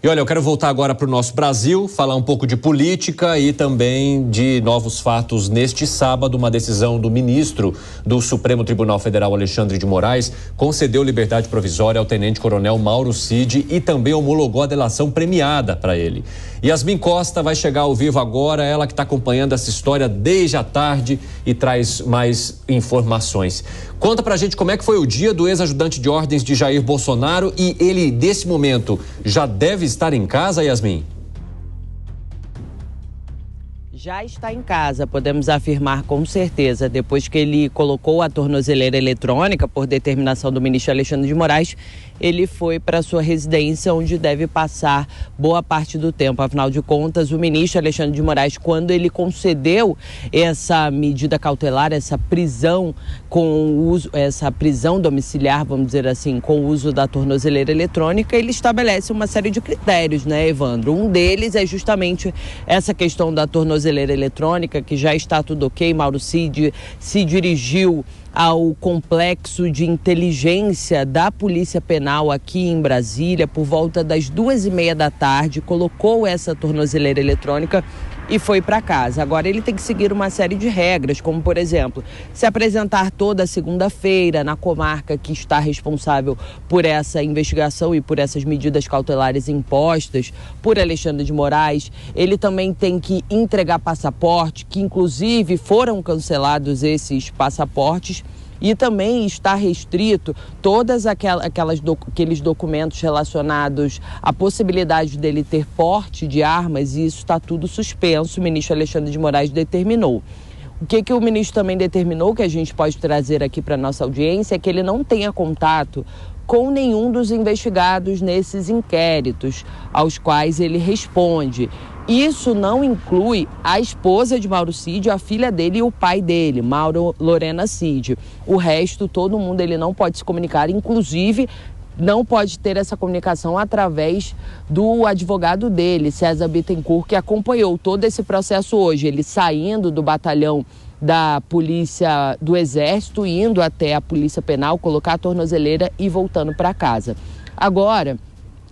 E olha, eu quero voltar agora para o nosso Brasil, falar um pouco de política e também de novos fatos. Neste sábado, uma decisão do ministro do Supremo Tribunal Federal, Alexandre de Moraes, concedeu liberdade provisória ao tenente-coronel Mauro Cid e também homologou a delação premiada para ele. Yasmin Costa vai chegar ao vivo agora, ela que está acompanhando essa história desde a tarde e traz mais informações. Conta pra gente como é que foi o dia do ex-ajudante de ordens de Jair Bolsonaro e ele, desse momento, já deve estar em casa, Yasmin? Já está em casa, podemos afirmar com certeza. Depois que ele colocou a tornozeleira eletrônica, por determinação do ministro Alexandre de Moraes, ele foi para sua residência, onde deve passar boa parte do tempo. Afinal de contas, o ministro Alexandre de Moraes, quando ele concedeu essa medida cautelar, essa prisão essa prisão domiciliar, vamos dizer assim, com o uso da tornozeleira eletrônica, ele estabelece uma série de critérios, né, Evandro? Um deles é justamente essa questão da tornozeleira eletrônica, que já está tudo ok. Mauro Cid se dirigiu ao complexo de inteligência da Polícia Penal aqui em Brasília por volta das 2h30 da tarde, colocou essa tornozeleira eletrônica e foi para casa. Agora ele tem que seguir uma série de regras, como por exemplo, se apresentar toda segunda-feira na comarca que está responsável por essa investigação e por essas medidas cautelares impostas por Alexandre de Moraes. Ele também tem que entregar passaporte, que inclusive foram cancelados esses passaportes. E também está restrito todas aqueles documentos relacionados à possibilidade dele ter porte de armas, e isso está tudo suspenso, o ministro Alexandre de Moraes determinou. O que o ministro também determinou, que a gente pode trazer aqui para a nossa audiência, é que ele não tenha contato com nenhum dos investigados nesses inquéritos aos quais ele responde. Isso não inclui a esposa de Mauro Cid, a filha dele e o pai dele, Mauro Lorena Cid. O resto, todo mundo, ele não pode se comunicar, inclusive não pode ter essa comunicação através do advogado dele, César Bittencourt, que acompanhou todo esse processo hoje, ele saindo do batalhão da Polícia do Exército, indo até a Polícia Penal, colocar a tornozeleira e voltando para casa. Agora,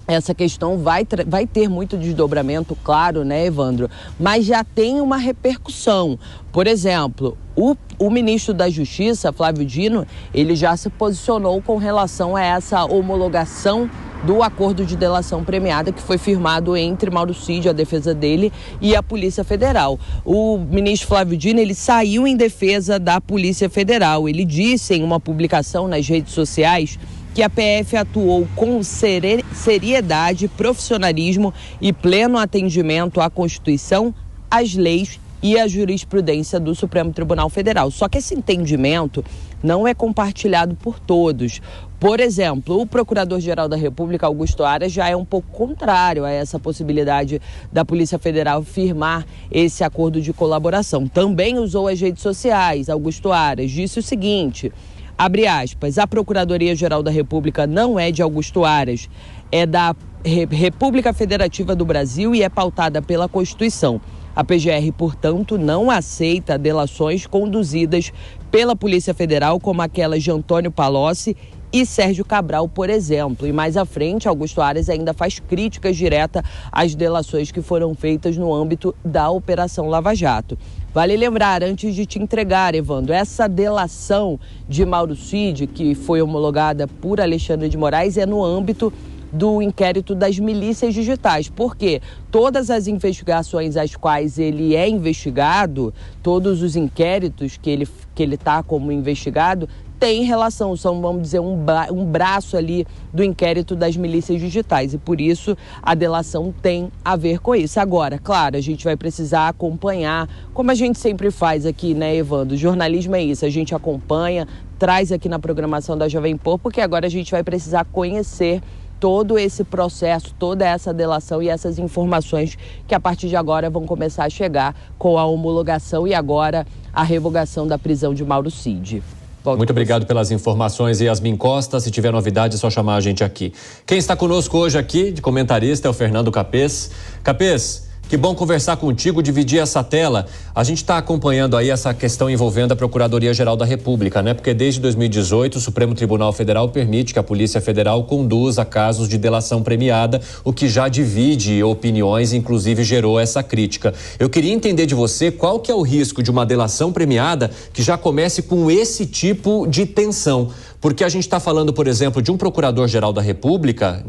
essa questão vai ter muito desdobramento, claro, né, Evandro? Mas já tem uma repercussão. Por exemplo, o ministro da Justiça, Flávio Dino, ele já se posicionou com relação a essa homologação do acordo de delação premiada que foi firmado entre Mauro Cid, a defesa dele, e a Polícia Federal. O ministro Flávio Dino, ele saiu em defesa da Polícia Federal. Ele disse em uma publicação nas redes sociais que a PF atuou com seriedade, profissionalismo e pleno atendimento à Constituição, às leis e à jurisprudência do Supremo Tribunal Federal. Só que esse entendimento não é compartilhado por todos. Por exemplo, o Procurador-Geral da República, Augusto Aras, já é um pouco contrário a essa possibilidade da Polícia Federal firmar esse acordo de colaboração. Também usou as redes sociais. Augusto Aras disse o seguinte: abre aspas, a Procuradoria-Geral da República não é de Augusto Aras, é da República Federativa do Brasil e é pautada pela Constituição. A PGR, portanto, não aceita delações conduzidas pela Polícia Federal, como aquelas de Antônio Palocci e Sérgio Cabral, por exemplo. E mais à frente, Augusto Aras ainda faz críticas diretas às delações que foram feitas no âmbito da Operação Lava Jato. Vale lembrar, antes de te entregar, Evandro, essa delação de Mauro Cid, que foi homologada por Alexandre de Moraes, é no âmbito do inquérito das milícias digitais. Por quê? Todas as investigações às quais ele é investigado, todos os inquéritos que ele está como investigado, tem relação, são, vamos dizer, um braço ali do inquérito das milícias digitais, e por isso a delação tem a ver com isso. Agora, claro, a gente vai precisar acompanhar, como a gente sempre faz aqui, né, Evandro? O jornalismo é isso, a gente acompanha, traz aqui na programação da Jovem Pan, porque agora a gente vai precisar conhecer todo esse processo, toda essa delação e essas informações que a partir de agora vão começar a chegar com a homologação e agora a revogação da prisão de Mauro Cid. Muito obrigado pelas informações, Yasmin Costa. Se tiver novidade, é só chamar a gente aqui. Quem está conosco hoje aqui, de comentarista, é o Fernando Capês. Capês, Que bom conversar contigo, dividir essa tela. A gente está acompanhando aí essa questão envolvendo a Procuradoria-Geral da República, né? Porque desde 2018 o Supremo Tribunal Federal permite que a Polícia Federal conduza casos de delação premiada, o que já divide opiniões, inclusive gerou essa crítica. Eu queria entender de você qual que é o risco de uma delação premiada que já comece com esse tipo de tensão. Porque a gente está falando, por exemplo, de um Procurador-Geral da República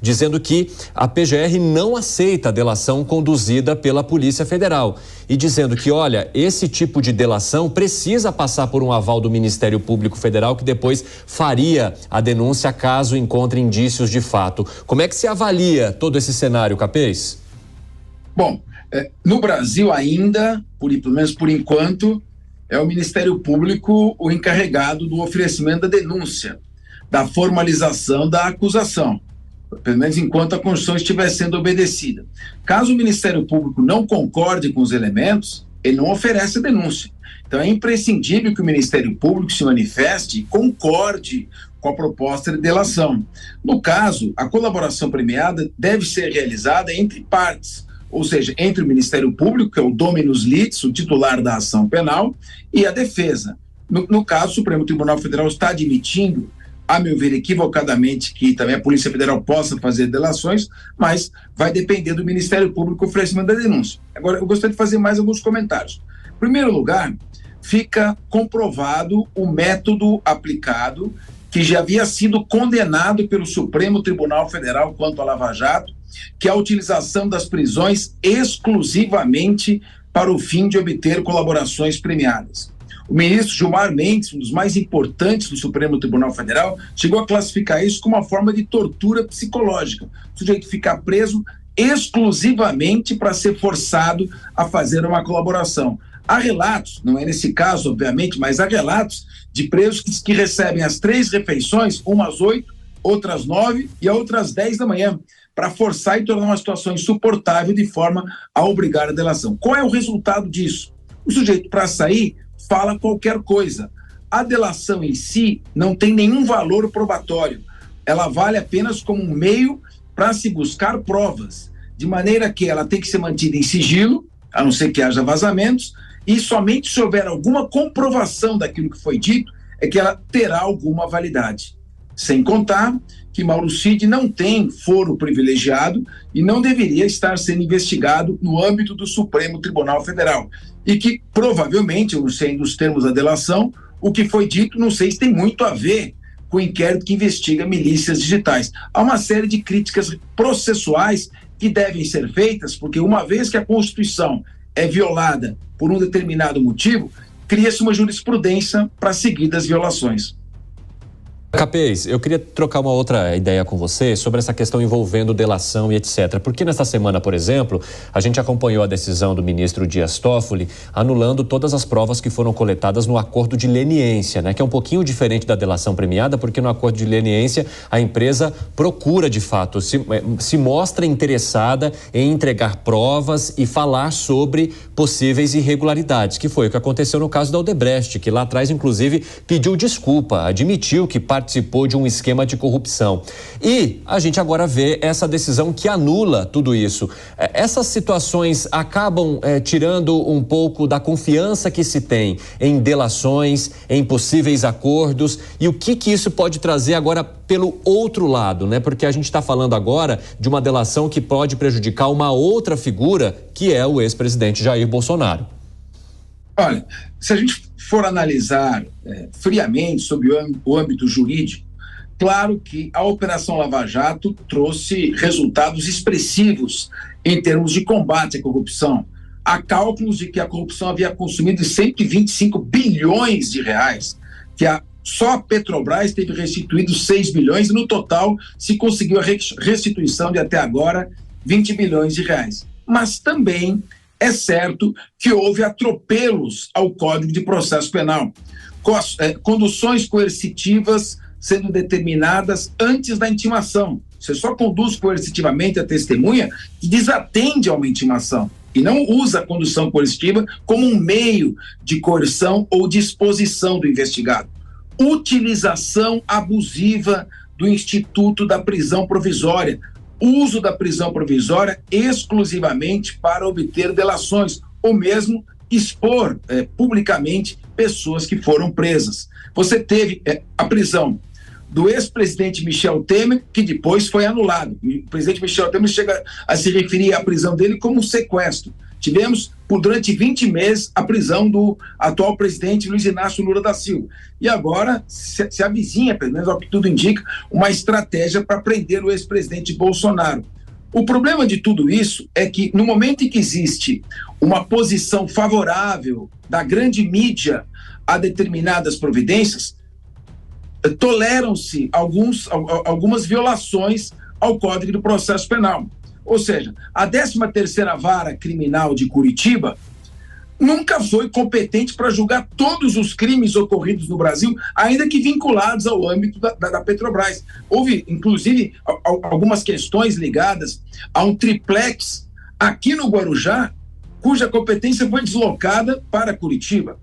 dizendo que a PGR não aceita a delação conduzida pela Polícia Federal e dizendo que, olha, esse tipo de delação precisa passar por um aval do Ministério Público Federal que depois faria a denúncia caso encontre indícios de fato. Como é que se avalia todo esse cenário, Capês? Bom, no Brasil ainda, pelo menos por enquanto, é o Ministério Público o encarregado do oferecimento da denúncia, da formalização da acusação, pelo menos enquanto a Constituição estiver sendo obedecida. Caso o Ministério Público não concorde com os elementos, ele não oferece a denúncia. Então é imprescindível que o Ministério Público se manifeste e concorde com a proposta de delação. No caso, a colaboração premiada deve ser realizada entre partes, ou seja, entre o Ministério Público, que é o dominus litis, o titular da ação penal, e a defesa. No caso, o Supremo Tribunal Federal está admitindo, a meu ver, equivocadamente, que também a Polícia Federal possa fazer delações, mas vai depender do Ministério Público o oferecimento da denúncia. Agora, eu gostaria de fazer mais alguns comentários. Em primeiro lugar, fica comprovado o método aplicado, que já havia sido condenado pelo Supremo Tribunal Federal quanto à Lava Jato, que é a utilização das prisões exclusivamente para o fim de obter colaborações premiadas. O ministro Gilmar Mendes, um dos mais importantes do Supremo Tribunal Federal, chegou a classificar isso como uma forma de tortura psicológica. O sujeito ficar preso exclusivamente para ser forçado a fazer uma colaboração. Há relatos, não é nesse caso, obviamente, mas há relatos de presos que recebem as 3 refeições, umas às 8, outras 9 e outras 10 da manhã, para forçar e tornar uma situação insuportável de forma a obrigar a delação. Qual é o resultado disso? O sujeito, para sair, fala qualquer coisa. A delação em si não tem nenhum valor probatório. Ela vale apenas como um meio para se buscar provas, de maneira que ela tem que ser mantida em sigilo, a não ser que haja vazamentos, e somente se houver alguma comprovação daquilo que foi dito, é que ela terá alguma validade. Sem contar que Mauro Cid não tem foro privilegiado e não deveria estar sendo investigado no âmbito do Supremo Tribunal Federal. E que, provavelmente, eu não sei dos termos da delação, o que foi dito, não sei se tem muito a ver com o inquérito que investiga milícias digitais. Há uma série de críticas processuais que devem ser feitas, porque uma vez que a Constituição é violada por um determinado motivo, cria-se uma jurisprudência para seguidas violações. Capês, eu queria trocar uma outra ideia com você sobre essa questão envolvendo delação e etc. Porque nesta semana, por exemplo, a gente acompanhou a decisão do ministro Dias Toffoli anulando todas as provas que foram coletadas no acordo de leniência, né? Que é um pouquinho diferente da delação premiada, porque no acordo de leniência a empresa procura, de fato, se mostra interessada em entregar provas e falar sobre possíveis irregularidades, que foi o que aconteceu no caso da Odebrecht, que lá atrás, inclusive, pediu desculpa, admitiu que participou de um esquema de corrupção. E a gente agora vê essa decisão que anula tudo isso. Essas situações acabam tirando um pouco da confiança que se tem em delações, em possíveis acordos, e o que isso pode trazer agora pelo outro lado, né? Porque a gente está falando agora de uma delação que pode prejudicar uma outra figura, que é o ex-presidente Jair Bolsonaro. Olha, se a gente for analisar friamente sobre o âmbito jurídico, claro que a Operação Lava Jato trouxe resultados expressivos em termos de combate à corrupção. Há cálculos de que a corrupção havia consumido 125 bilhões de reais, que só a Petrobras teve restituído 6 bilhões e no total se conseguiu a restituição de até agora 20 bilhões de reais. Mas também é certo que houve atropelos ao Código de Processo Penal, conduções coercitivas sendo determinadas antes da intimação. Você só conduz coercitivamente a testemunha que desatende a uma intimação e não usa a condução coercitiva como um meio de coerção ou de exposição do investigado. Utilização abusiva do instituto da prisão provisória, uso da prisão provisória exclusivamente para obter delações ou mesmo expor publicamente pessoas que foram presas. Você teve a prisão do ex-presidente Michel Temer, que depois foi anulado. O presidente Michel Temer chega a se referir à prisão dele como sequestro. Tivemos, durante 20 meses, a prisão do atual presidente Luiz Inácio Lula da Silva. E agora se avizinha, pelo menos ao que tudo indica, uma estratégia para prender o ex-presidente Bolsonaro. O problema de tudo isso é que, no momento em que existe uma posição favorável da grande mídia a determinadas providências, toleram-se algumas violações ao Código do Processo Penal. Ou seja, a 13ª Vara Criminal de Curitiba nunca foi competente para julgar todos os crimes ocorridos no Brasil, ainda que vinculados ao âmbito da Petrobras. Houve, inclusive, algumas questões ligadas a um triplex aqui no Guarujá, cuja competência foi deslocada para Curitiba.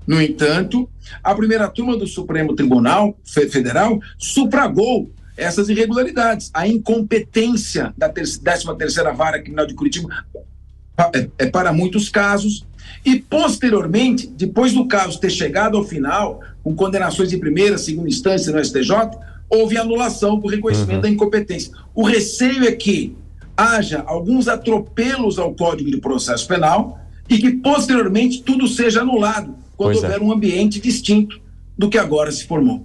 No entanto, a primeira turma do Supremo Tribunal Federal sufragou essas irregularidades. A incompetência da 13ª Vara Criminal de Curitiba para muitos casos, e posteriormente, depois do caso ter chegado ao final, com condenações de primeira, segunda instância no STJ, houve anulação por reconhecimento da incompetência. O receio é que haja alguns atropelos ao Código de Processo Penal e que posteriormente tudo seja anulado quando houver um ambiente distinto do que agora se formou.